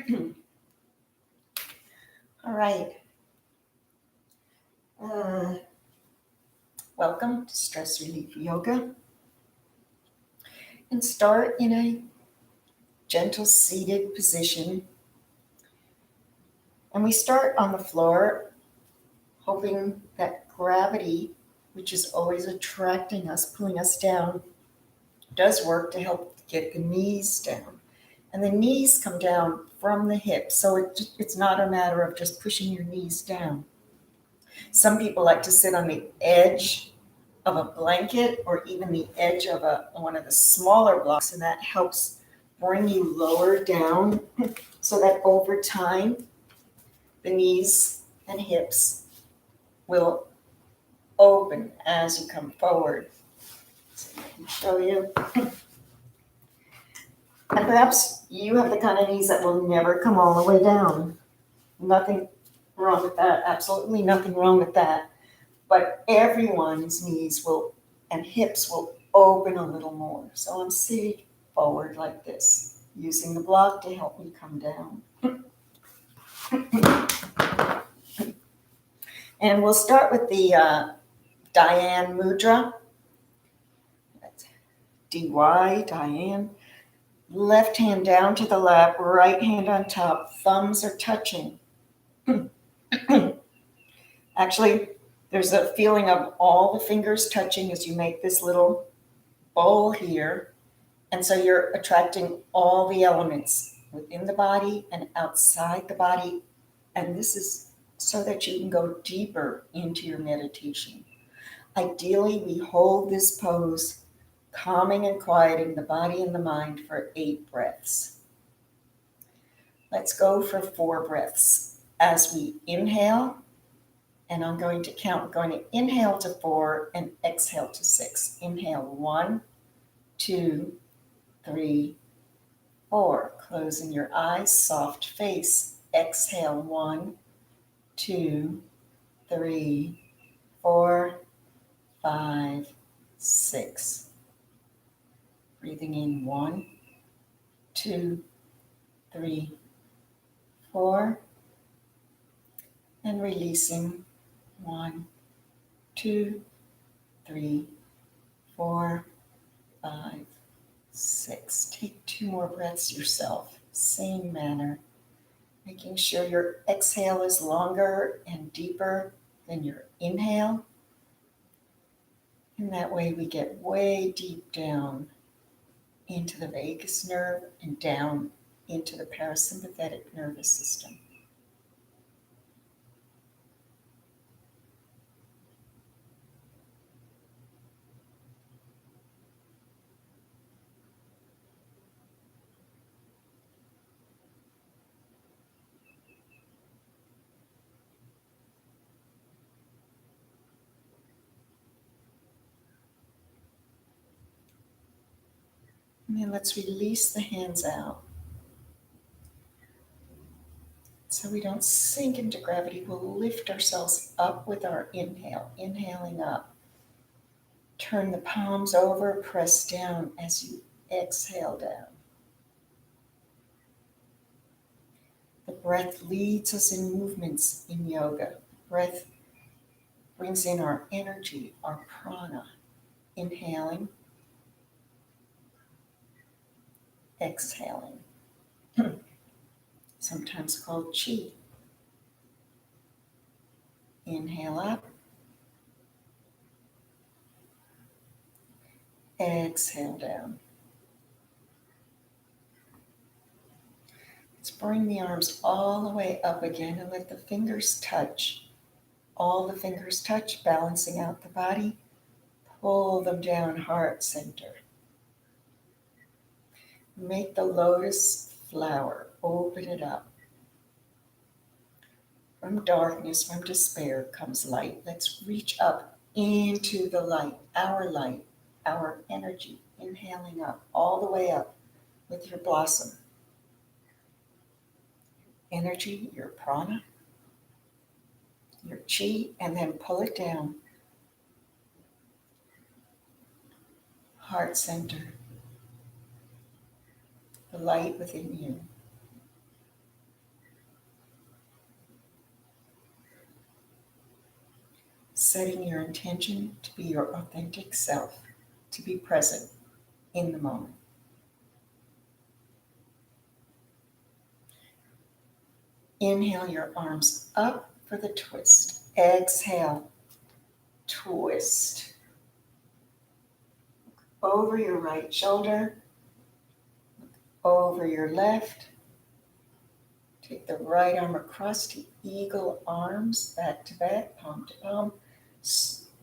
All right. Welcome to Stress Relief Yoga. And start in a gentle seated position. And we start on the floor, hoping that gravity, which is always attracting us, pulling us down, does work to help get the knees down. And the knees come down from the hips, so it's not a matter of just pushing your knees down. Some people like to sit on the edge of a blanket or even the edge of one of the smaller blocks, and that helps bring you lower down so that over time the knees and hips will open as you come forward. So I can show you. And perhaps you have the kind of knees that will never come all the way down. Nothing wrong with that, absolutely nothing wrong with that. But everyone's knees and hips will open a little more. So I'm sitting forward like this, using the block to help me come down. And we'll start with the Diane Mudra. That's DY, Diane. Left hand down to the lap, right hand on top, thumbs are touching. Actually, there's a feeling of all the fingers touching as you make this little bowl here. And so you're attracting all the elements within the body and outside the body. And this is so that you can go deeper into your meditation. Ideally, we hold this pose, calming and quieting the body and the mind for 8 breaths. Let's go for 4 breaths. As we inhale, and I'm going to count, we're going to inhale to 4 and exhale to 6. Inhale, 1, 2, 3, 4. Closing your eyes, soft face. Exhale, 1, 2, 3, 4, 5, 6. Breathing in 1, 2, 3, 4. And releasing 1, 2, 3, 4, 5, 6. Take 2 more breaths yourself. Same manner. Making sure your exhale is longer and deeper than your inhale. And that way we get way deep down into the vagus nerve and down into the parasympathetic nervous system. And then let's release the hands out. So we don't sink into gravity, we'll lift ourselves up with our inhale, inhaling up. Turn the palms over, press down as you exhale down. The breath leads us in movements in yoga. Breath brings in our energy, our prana. Inhaling, exhaling. Sometimes called chi. Inhale up. Exhale down. Let's bring the arms all the way up again and let the fingers touch. All the fingers touch, balancing out the body. Pull them down, heart center. Make the lotus flower, open it up. From darkness, from despair comes light. Let's reach up into the light, our energy. Inhaling up, all the way up with your blossom. Energy, your prana, your chi, and then pull it down. Heart center, the light within you. setting your intention to be your authentic self, to be present in the moment. Inhale your arms up for the twist. Exhale, twist. Over your right shoulder, over your left. Take the right arm across to eagle arms, back to back, palm to palm.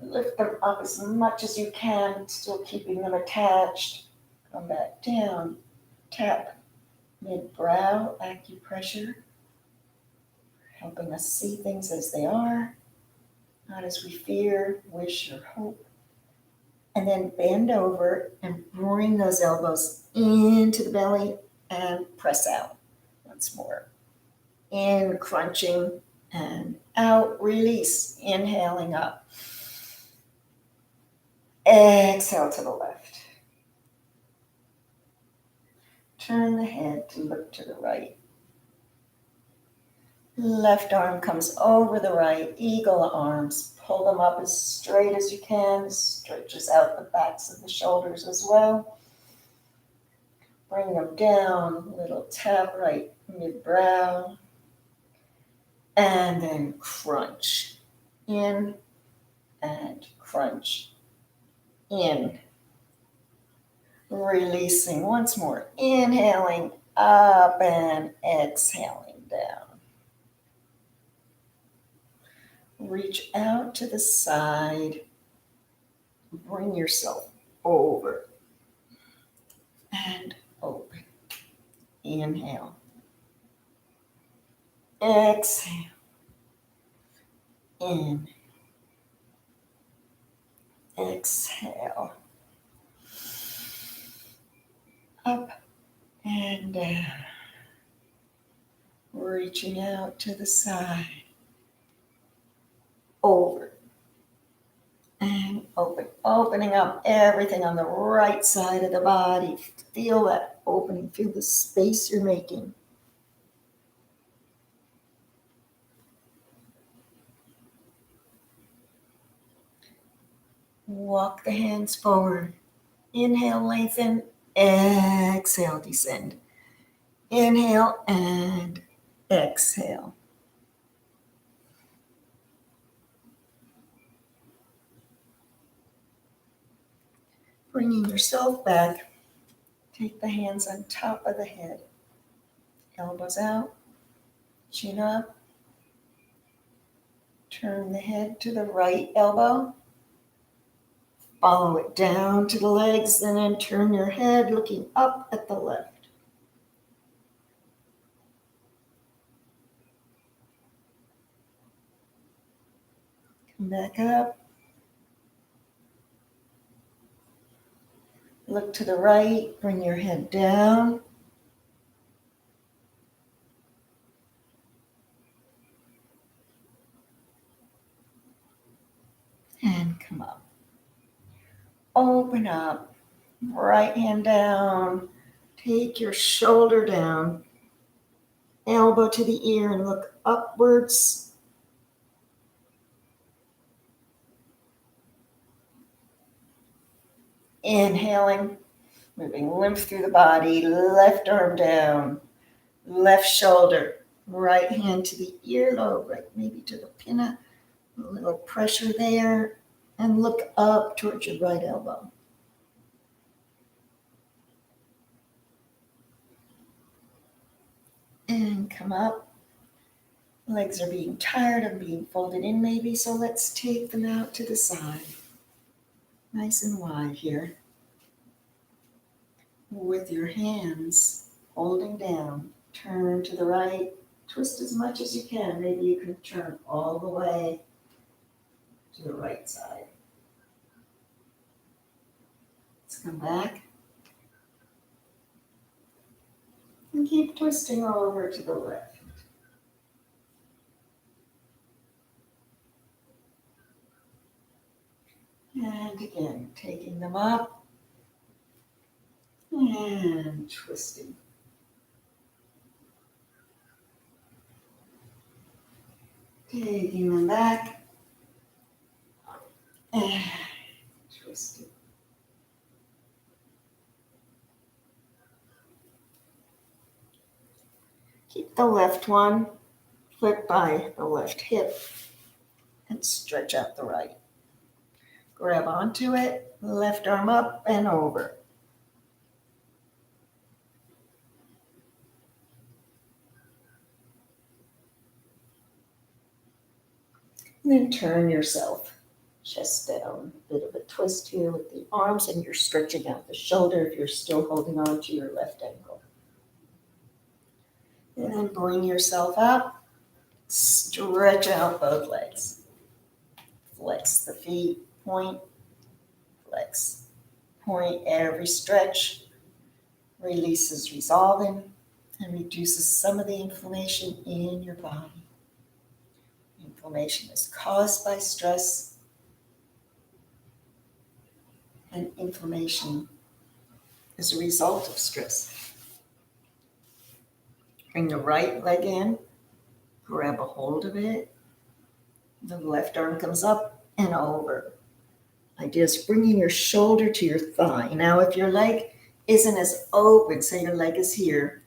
Lift them up as much as you can, still keeping them attached. Come back down. Tap mid-brow, acupressure, helping us see things as they are, not as we fear, wish, or hope. And then bend over and bring those elbows into the belly and press out once more. In, crunching, and out, release, inhaling up. Exhale to the left. Turn the head to look to the right. Left arm comes over the right, eagle arms. Pull them up as straight as you can. Stretches out the backs of the shoulders as well. Bring them down, little tap right mid-brow. And then crunch. In and crunch. In. Releasing once more. Inhaling up and exhaling down. Reach out to the side. Bring yourself over and open. Inhale. Exhale. In. Exhale. Up and down. Reaching out to the side. Over and open. Opening up everything on the right side of the body. Feel that opening. Feel the space you're making. Walk the hands forward. Inhale, lengthen. Exhale, descend. Inhale and exhale. Bringing yourself back. Take the hands on top of the head. Elbows out. Chin up. Turn the head to the right elbow. Follow it down to the legs, and then turn your head looking up at the left. Come back up. Look to the right, bring your head down. And come up. Open up. Right hand down. Take your shoulder down. Elbow to the ear and look upwards. Inhaling, moving lymph through the body. Left arm down. Left shoulder. Right hand to the earlobe, right maybe to the pinna. A little pressure there. And look up towards your right elbow. And come up. Legs are being tired of being folded in maybe, so let's take them out to the side. Nice and wide here. With your hands holding down, turn to the right. Twist as much as you can. Maybe you can turn all the way to the right side. Let's come back. And keep twisting over to the left. And again, taking them up and twisting. Taking them back Twist it. Keep the left one, flip by the left hip, and stretch out the right. Grab onto it, left arm up and over. And then turn yourself, chest down. A bit of a twist here with the arms, and you're stretching out the shoulder if you're still holding on to your left ankle. And then bring yourself up, stretch out both legs. Flex the feet, point, flex, point. Every stretch releases resolving and reduces some of the inflammation in your body. Inflammation is caused by stress, and inflammation is a result of stress. Bring the right leg in, grab a hold of it. The left arm comes up and over. Idea is bringing your shoulder to your thigh. Now, if your leg isn't as open, say your leg is here,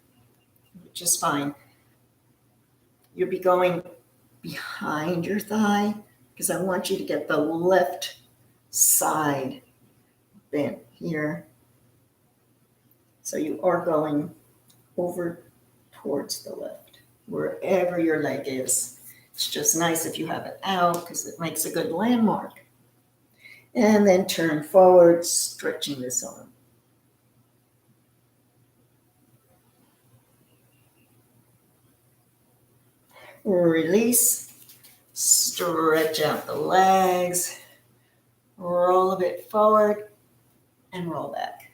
which is fine, you'll be going behind your thigh because I want you to get the left side bent here. So you are going over towards the left, wherever your leg is. It's just nice if you have it out because it makes a good landmark. And then turn forward, stretching this arm. Release, stretch out the legs, roll a bit forward, and roll back.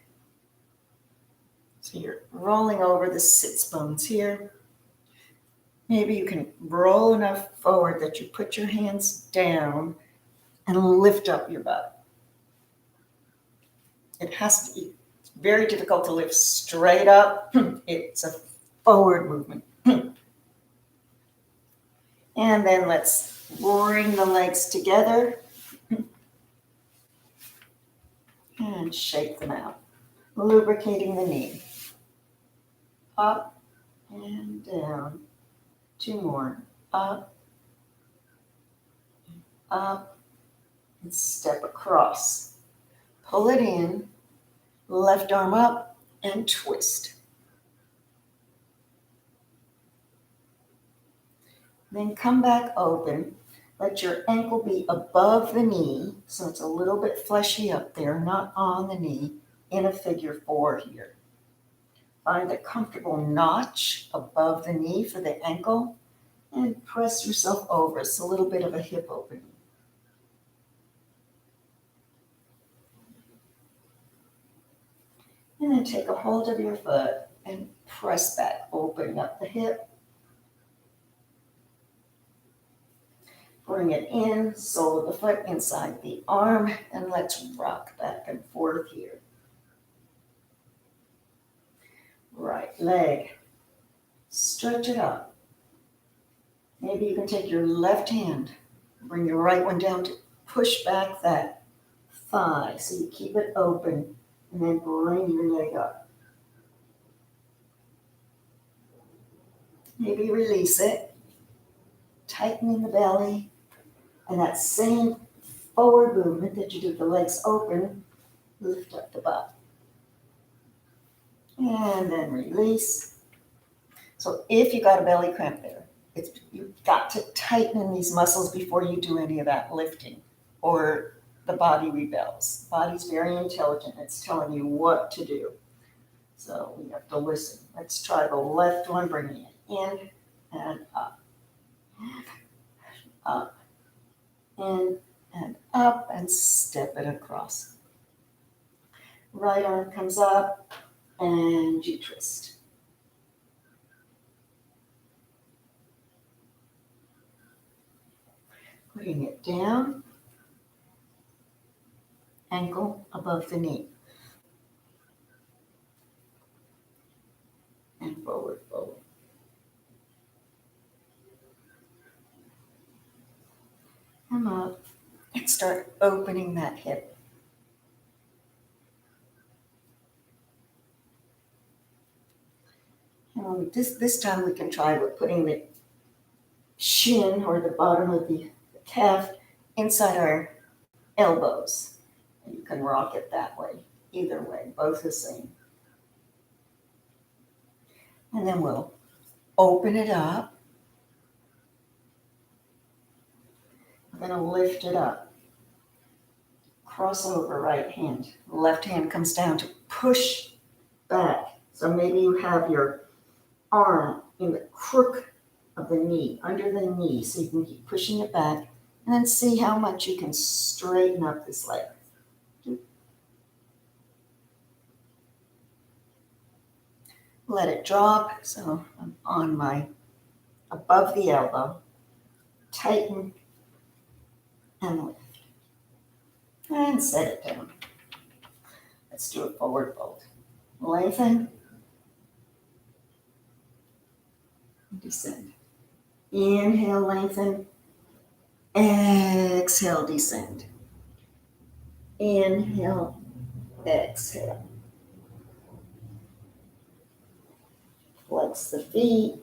So you're rolling over the sits bones here. Maybe you can roll enough forward that you put your hands down and lift up your butt. It has to be very difficult to lift straight up. It's a forward movement. And then let's bring the legs together and shake them out, lubricating the knee. Up and down. 2 more. Up, up, and step across. Pull it in, left arm up, and twist. Then come back open. Let your ankle be above the knee, so it's a little bit fleshy up there, not on the knee, in a figure 4 here. Find a comfortable notch above the knee for the ankle and press yourself over. It's a little bit of a hip opening. And then take a hold of your foot and press back, opening up the hip. Bring it in, sole of the foot inside the arm, and let's rock back and forth here. Right leg, stretch it up. Maybe you can take your left hand, bring your right one down to push back that thigh so you keep it open, and then bring your leg up. Maybe release it, tightening the belly, and that same forward movement that you do with the legs open, lift up the butt. And then release. So if you got a belly cramp there, you've got to tighten in these muscles before you do any of that lifting, or the body rebels. The body's very intelligent. It's telling you what to do. So we have to listen. Let's try the left one, bringing it in and up. Up, in and up, and step it across. Right arm comes up, and you twist. Putting it down, ankle above the knee. And forward, forward. Come up and start opening that hip. And this time we can try with putting the shin or the bottom of the calf inside our elbows. And you can rock it that way, either way, both the same. And then we'll open it up. I'm going to lift it up. Cross over right hand. Left hand comes down to push back. So maybe you have your arm in the crook of the knee, under the knee, so you can keep pushing it back, and then see how much you can straighten up this leg. Let it drop, so I'm on my, above the elbow, tighten and lift, and set it down. Let's do a forward fold. Lengthen, descend. Inhale, lengthen. Exhale, descend. Inhale, exhale. Flex the feet.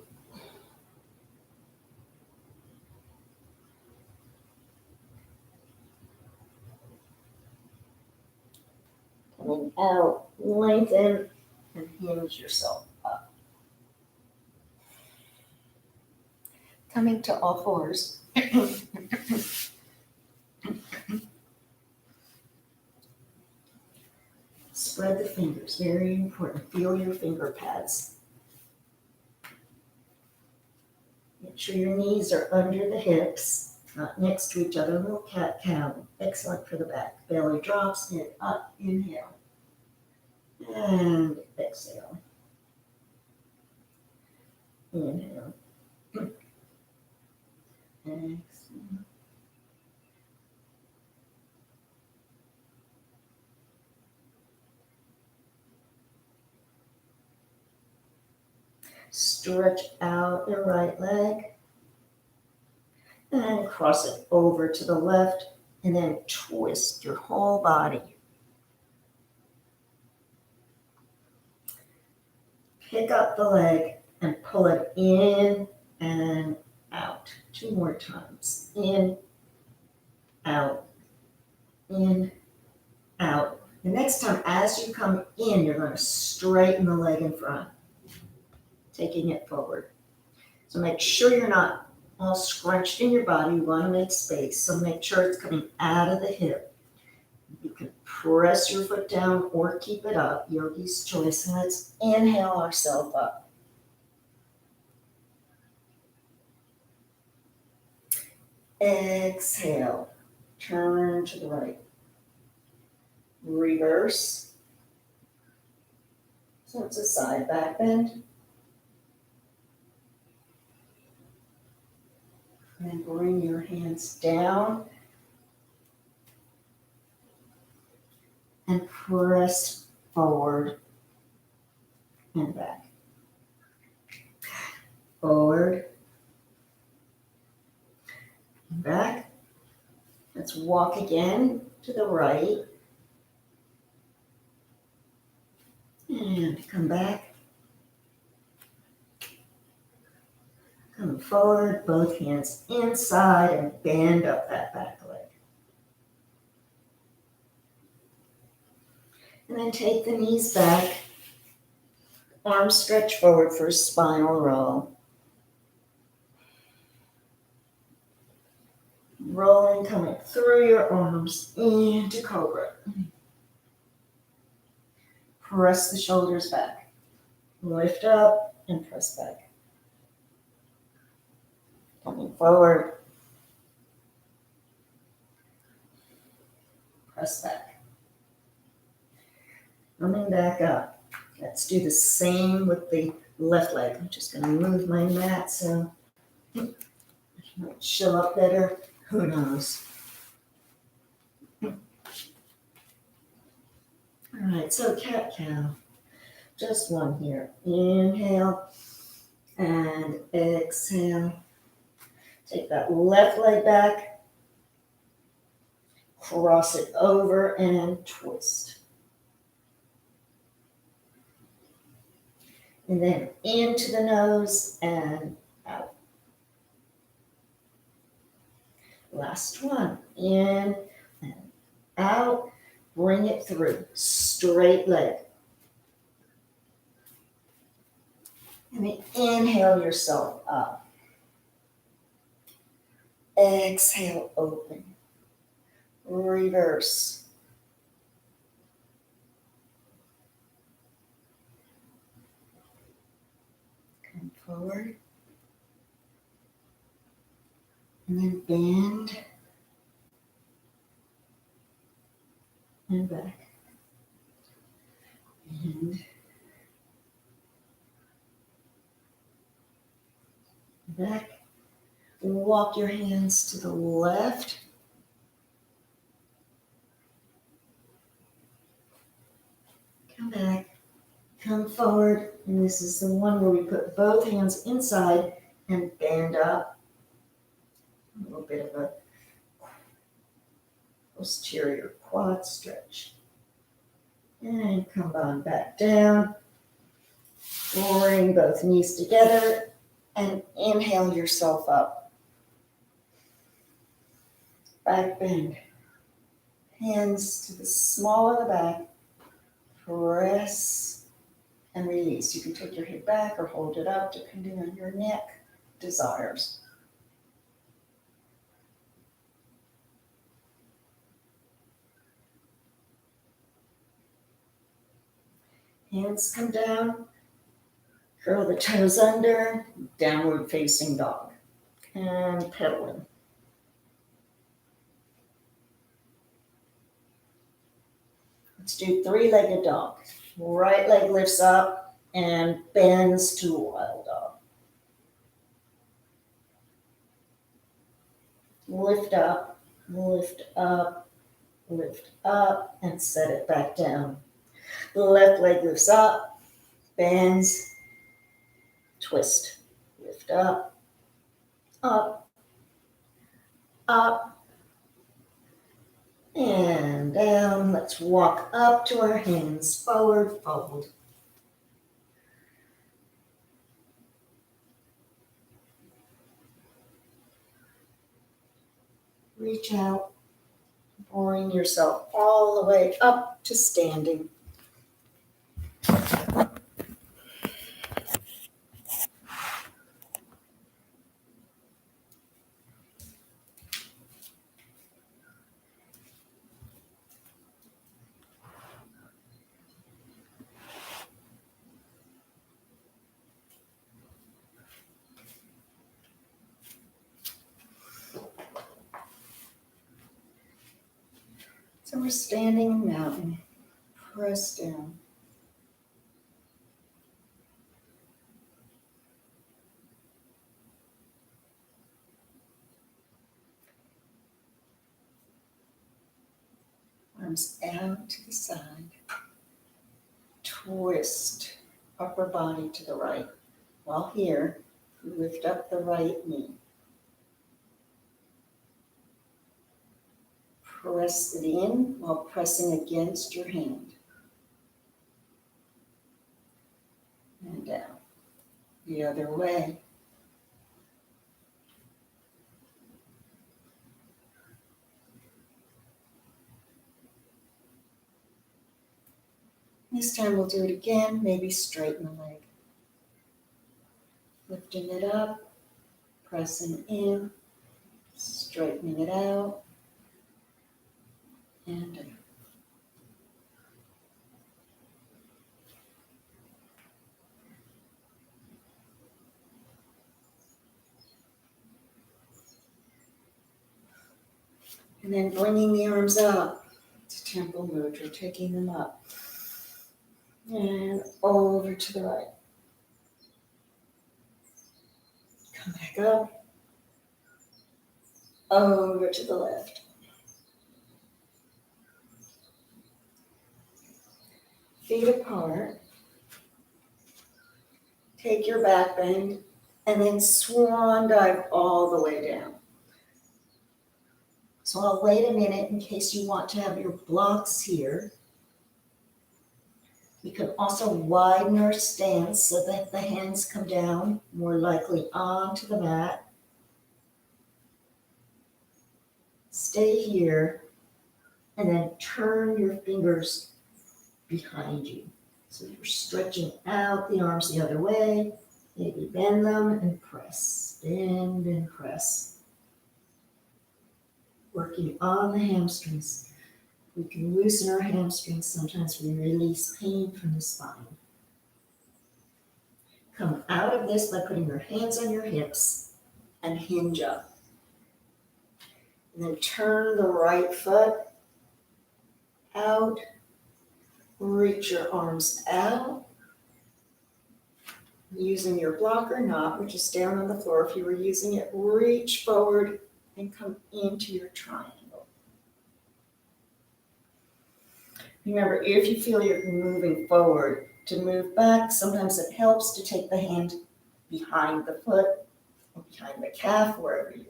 Coming out, lengthen, and hinge yourself up. Coming to all fours. Spread the fingers, very important. Feel your finger pads. Make sure your knees are under the hips, not next to each other. Little cat-cow. Excellent for the back. Belly drops and up. Inhale. And exhale. Inhale. Exhale. Stretch out your right leg and cross it over to the left, and then twist your whole body. Pick up the leg and pull it in and out. 2 more times. In, out, in, out. The next time, as you come in, you're going to straighten the leg in front, taking it forward. So make sure you're not all scrunched in your body. You want to make space, so make sure it's coming out of the hip. You can press your foot down or keep it up, yogi's choice. And let's inhale ourselves up. Exhale, turn to the right. Reverse. So it's a side back bend. And then bring your hands down and press forward and back. Forward and back. Let's walk again to the right. And come back. Come forward, both hands inside, and bend up that back leg. And then take the knees back. Arms stretch forward for a spinal roll. Rolling, coming through your arms into cobra. Press the shoulders back. Lift up and press back. Coming forward. Press back. Coming back up. Let's do the same with the left leg. I'm just going to move my mat so it might show up better. Who knows? All right, so cat-cow. Just one here. Inhale and exhale. Take that left leg back. cross it over and twist. And then into the nose and out. Last one, in and out. Bring it through, straight leg. And then inhale yourself up. Exhale, open. Reverse. Come forward. And then bend. And back. And back. Walk your hands to the left. Come back. Come forward. And this is the one where we put both hands inside and bend up. A little bit of a posterior quad stretch. And come on back down. Bring both knees together and inhale yourself up. Back bend. Hands to the small of the back. Press and release. You can take your head back or hold it up depending on your neck desires. Hands come down, curl the toes under, downward facing dog, and pedaling. Let's do three-legged dog. Right leg lifts up and bends to wild dog. Lift up, lift up, lift up, and set it back down. The left leg lifts up, bends, twist, lift up, up, up, and down. Let's walk up to our hands, forward fold. Reach out, bring yourself all the way up to standing. So we're standing in mountain, press down. Arms out to the side. Twist upper body to the right. While here, lift up the right knee. Press it in while pressing against your hand. And down. The other way. This time we'll do it again, maybe straighten the leg. Lifting it up, pressing in, straightening it out, and down. And then bringing the arms up to temple mudra, taking them up. And over to the right. Come back up. Over to the left. Feet apart. Take your back bend and then swan dive all the way down. So I'll wait a minute in case you want to have your blocks here. We can also widen our stance so that the hands come down more likely onto the mat. Stay here and then turn your fingers behind you. So you're stretching out the arms the other way. Maybe bend them and press. Bend and press. Working on the hamstrings. We can loosen our hamstrings. Sometimes we release pain from the spine. Come out of this by putting your hands on your hips and hinge up. And then turn the right foot out. Reach your arms out. Using your block or not, which is down on the floor. If you were using it, reach forward and come into your triangle. Remember, if you feel you're moving forward, to move back, sometimes it helps to take the hand behind the foot or behind the calf, wherever you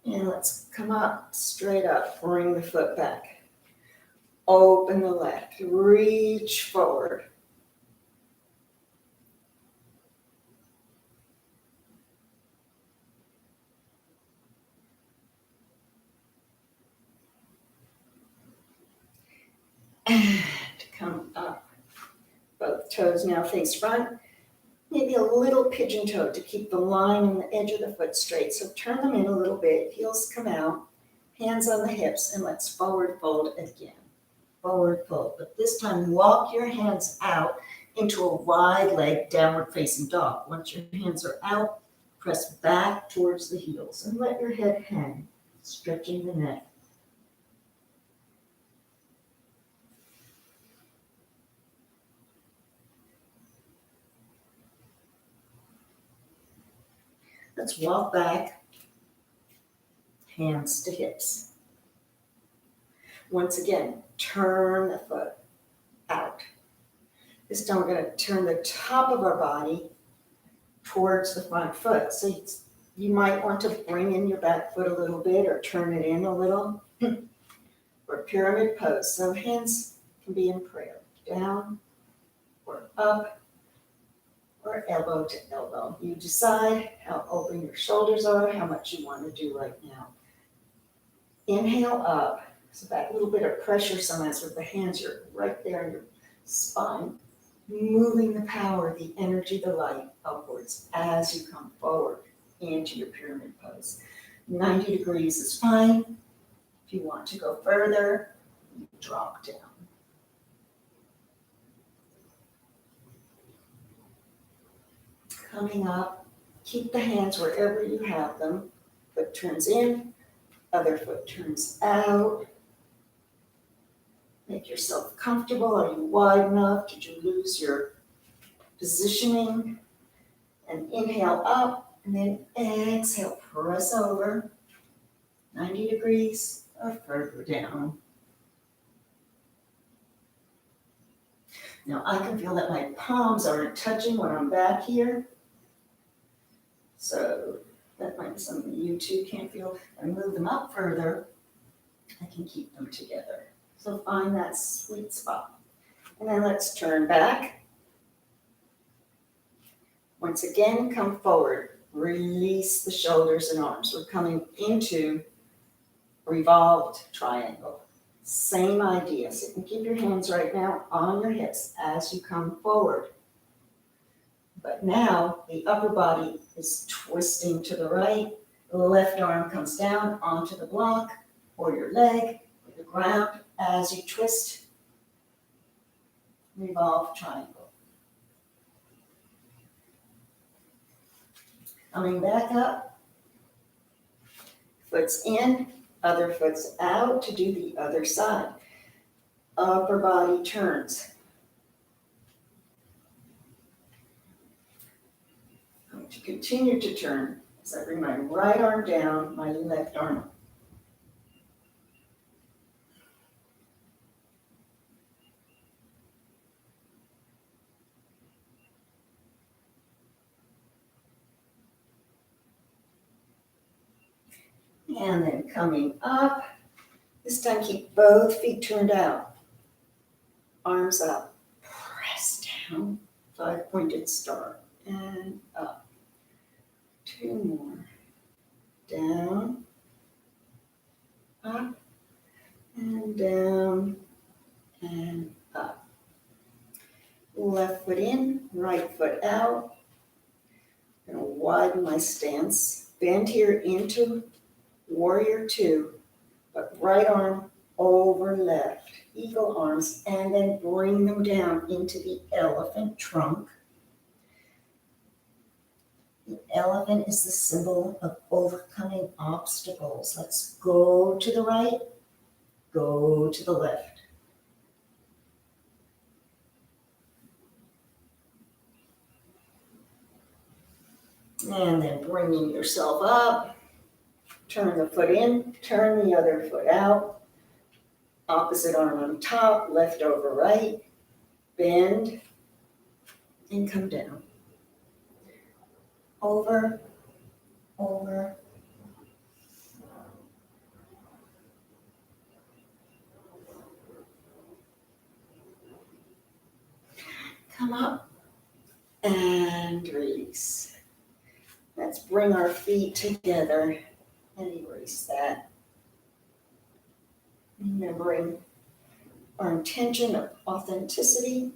are. And let's come up, straight up, bring the foot back. Open the leg, reach forward. And come up. Both toes now face front. Maybe a little pigeon toe to keep the line and the edge of the foot straight. So turn them in a little bit, heels come out, hands on the hips, and let's forward fold again. Forward fold, but this time walk your hands out into a wide leg downward facing dog. Once your hands are out, press back towards the heels and let your head hang, stretching the neck. Let's walk back, hands to hips. Once again, turn the foot out. This time we're going to turn the top of our body towards the front foot. So you might want to bring in your back foot a little bit or turn it in a little. Or pyramid pose. So hands can be in prayer. Down or up or elbow to elbow. You decide how open your shoulders are, how much you want to do right now. Inhale up. So that little bit of pressure sometimes with the hands, you're right there in your spine. Moving the power, the energy, the light upwards as you come forward into your pyramid pose. 90 degrees is fine. If you want to go further, you drop down. Coming up, keep the hands wherever you have them. Foot turns in, other foot turns out. Make yourself comfortable. Are you wide enough? Did you lose your positioning? And inhale up, and then exhale, press over. 90 degrees or further down. Now I can feel that my palms aren't touching when I'm back here. So that might be something you too can't feel. And move them up further. I can keep them together. So find that sweet spot. And then let's turn back. Once again, come forward. Release the shoulders and arms. We're coming into Revolved Triangle. Same idea. So you can keep your hands right now on your hips as you come forward. But now the upper body is twisting to the right. The left arm comes down onto the block or your leg or the ground as you twist. Revolved Triangle. Coming back up. Foot's in, other foot's out to do the other side. Upper body turns. I'm going to continue to turn as I bring my right arm down, my left arm up. And then coming up. This time keep both feet turned out. Arms up. Press down. 5-pointed star. And up. 2 more. Down. Up. And down. And up. Left foot in. Right foot out. I'm going to widen my stance. Bend here into warrior 2. But right arm over left, eagle arms, and then bring them down into the elephant trunk. The elephant is the symbol of overcoming obstacles. Let's go to the right, go to the left. And then bringing yourself up. Turn the foot in, turn the other foot out. Opposite arm on top, left over right. Bend and come down. Over, over. Come up and release. Let's bring our feet together and erase that. Remembering our intention of authenticity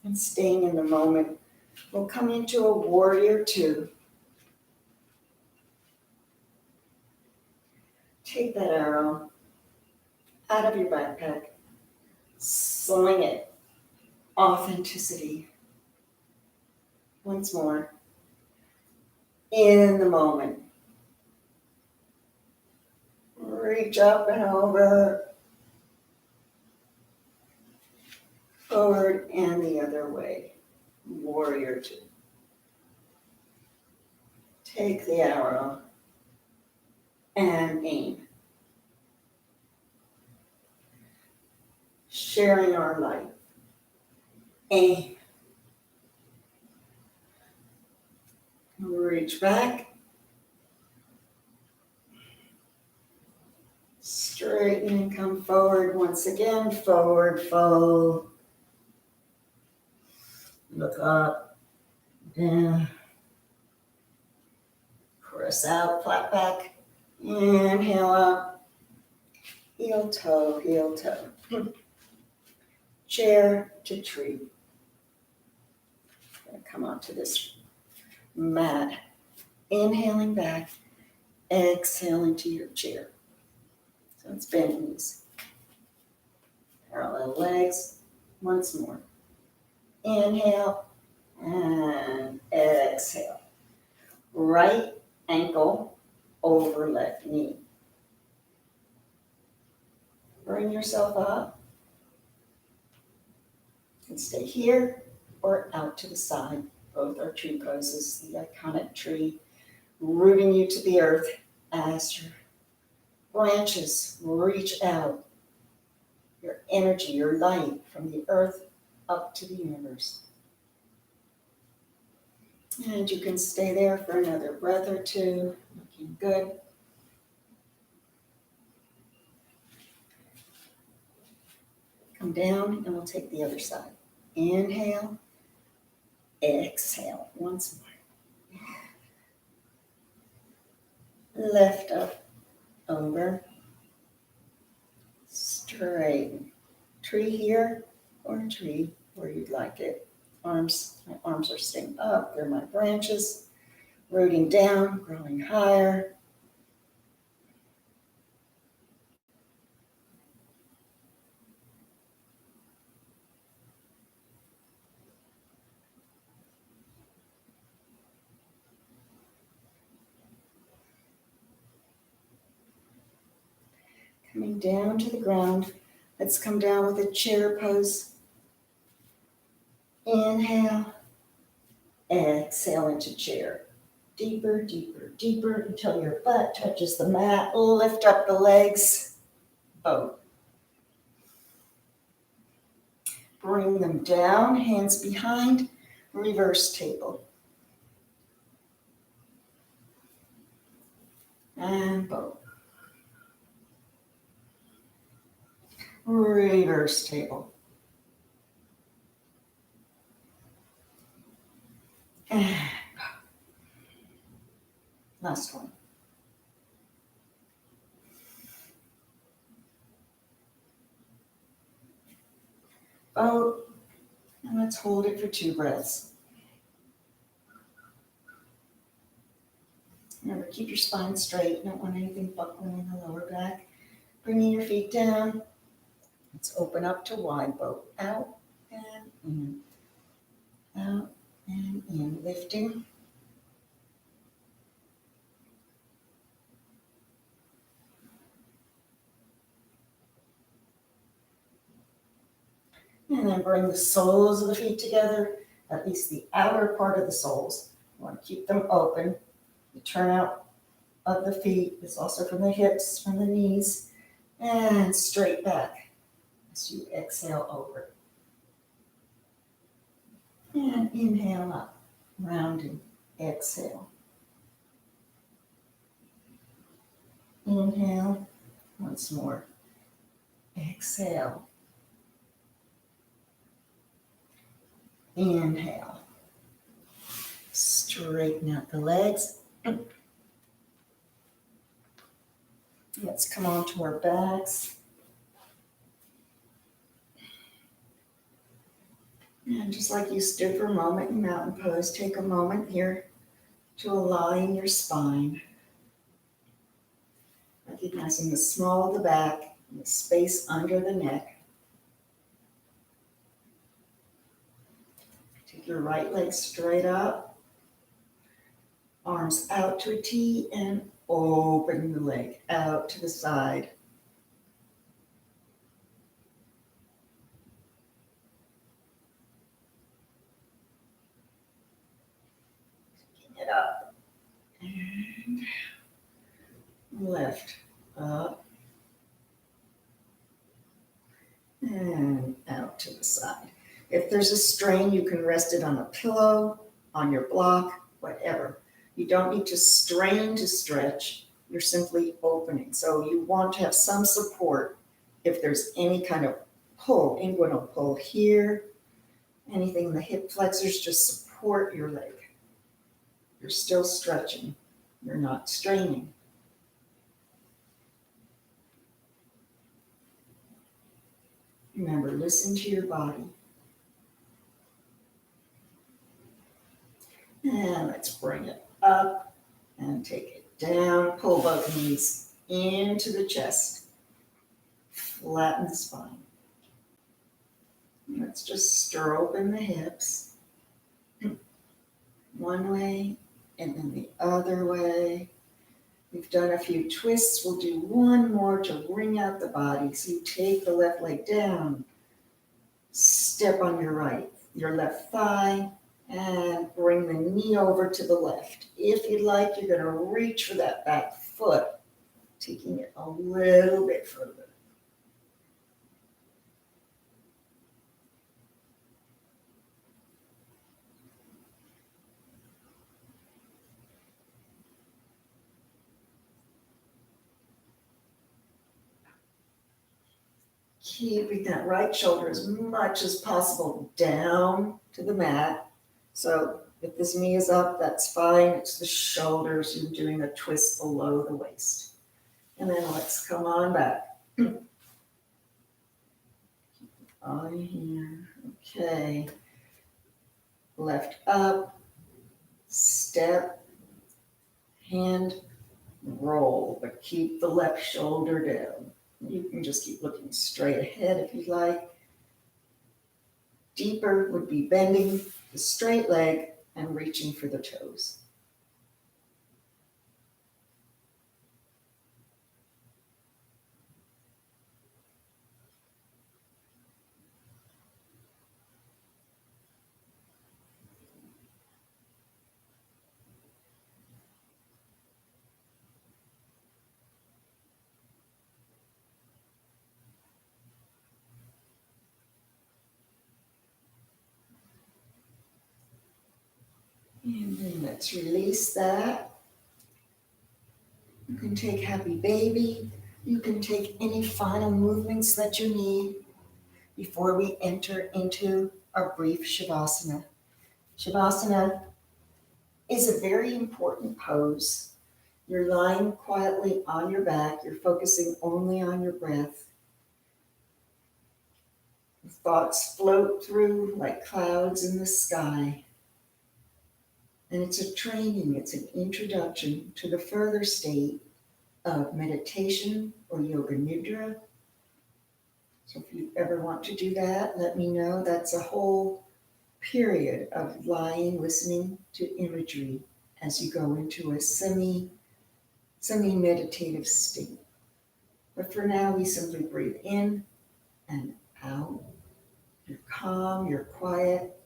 and staying in the moment. We'll come into a warrior 2. Take that arrow out of your backpack. Sling it. Authenticity. Once more. In the moment. Reach up and over. Forward and the other way. Warrior 2. Take the arrow and aim. Sharing our light. Aim. Reach back. Straighten and come forward once again. Forward fold. Look up, down. Press out, flat back. Inhale up. Heel toe, heel toe. Chair to tree. Gonna come onto this mat. Inhaling back. Exhaling to your chair. So it's bend knees. Parallel legs. Once more. Inhale and exhale. Right ankle over left knee. Bring yourself up. And stay here or out to the side. Both are tree poses, the iconic tree, rooting you to the earth as your branches reach out. Your energy, your light from the earth up to the universe. And you can stay there for another breath or two, looking good. Come down and we'll take the other side. Inhale, exhale, once more. Lift up, over, straighten. Tree here or tree where you'd like it. Arms, my arms are staying up. They're my branches. Rooting down, growing higher. Coming down to the ground. Let's come down with a chair pose. Inhale. Exhale into chair. Deeper, deeper, deeper until your butt touches the mat. Lift up the legs. Boat. Bring them down, hands behind. Reverse table. And boat. Reverse table. Last one. Oh, and let's hold it for 2 breaths. Remember, keep your spine straight. You don't want anything buckling in the lower back. Bringing your feet down. Let's open up to wide boat. Out and in. Out and in. Lifting. And then bring the soles of the feet together, at least the outer part of the soles. You want to keep them open. The turnout of the feet is also from the hips, from the knees, and straight back as you exhale over. And inhale up, rounding, exhale. Inhale, once more. Exhale. Inhale. Straighten out the legs. Let's come onto our backs. And just like you stood for a moment in mountain pose, take a moment here to align your spine. Recognizing the small of the back and the space under the neck. Take your right leg straight up, arms out to a T, and open the leg out to the side. Picking it up and left up and out to the side. If there's a strain, you can rest it on a pillow, on your block, whatever. You don't need to strain to stretch. You're simply opening. So you want to have some support if there's any kind of pull, inguinal pull here, anything in the hip flexors, just support your leg. You're still stretching. You're not straining. Remember, listen to your body. And let's bring it up and take it down. Pull both knees into the chest. Flatten the spine. Let's just stir open the hips. One way and then the other way. We've done a few twists. We'll do one more to wring out the body. So you take the left leg down. Step on your left thigh. And bring the knee over to the left. If you'd like, you're going to reach for that back foot, taking it a little bit further. Keeping that right shoulder as much as possible down to the mat. So if this knee is up, that's fine. It's the shoulders. You're doing a twist below the waist. And then let's come on back. On here. Okay. Left up. Step. Hand. Roll. But keep the left shoulder down. You can just keep looking straight ahead if you like. Deeper would be bending the straight leg and reaching for the toes. And then let's release that. You can take happy baby You can take any final movements that you need before we enter into our brief Shavasana. Shavasana is a very important pose. You're lying quietly on your back. You're focusing only on your breath. Thoughts float through like clouds in the sky. And it's a training, it's an introduction to the further state of meditation or yoga nidra. So if you ever want to do that, let me know. That's a whole period of lying, listening to imagery as you go into a semi-meditative state. But for now, we simply breathe in and out. You're calm, you're quiet.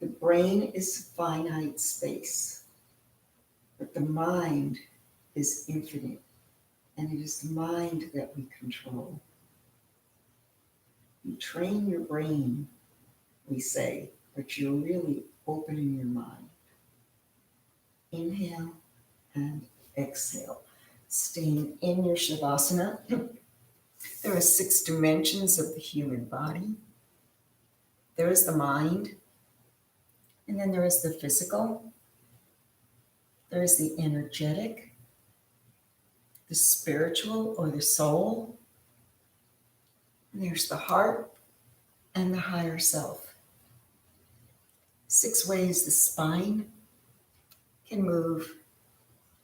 The brain is finite space, but the mind is infinite, and it is the mind that we control. You train your brain, we say, but you're really opening your mind. Inhale and exhale. Staying in your Shavasana. There are 6 dimensions of the human body. There is the mind, and then there is the physical. There is the energetic, the spiritual or the soul. And there's the heart and the higher self. 6 ways the spine can move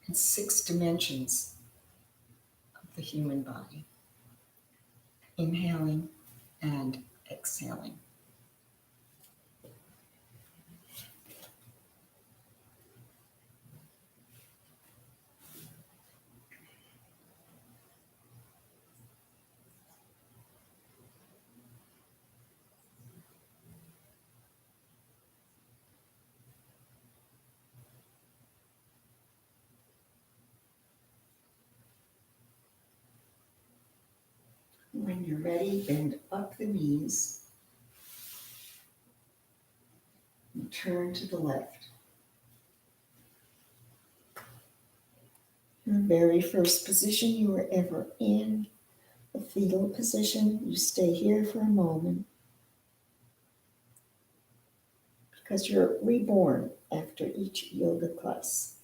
in 6 dimensions of the human body. Inhaling and exhaling. When you're ready, bend up the knees and turn to the left. The very first position you were ever in, the fetal position, you stay here for a moment because you're reborn after each yoga class.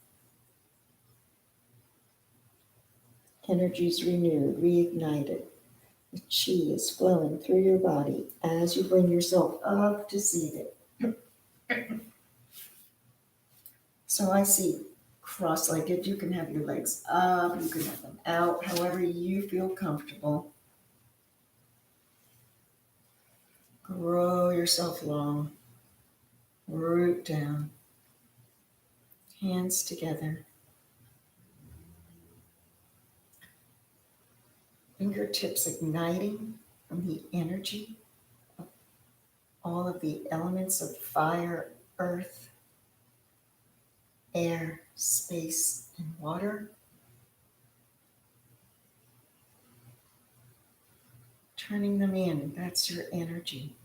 Energy is renewed, reignited. The chi is flowing through your body as you bring yourself up to seated. So I see cross-legged. You can have your legs up, you can have them out, however you feel comfortable. Grow yourself long, root down, hands together. Fingertips igniting from the energy of all of the elements of fire, earth, air, space, and water. Turning them in, that's your energy.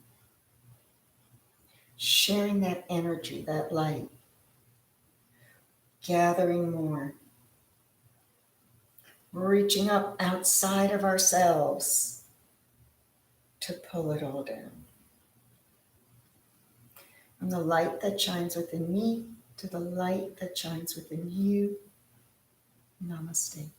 Sharing that energy, that light. Gathering more. Reaching up outside of ourselves to pull it all down. From the light that shines within me to the light that shines within you. Namaste.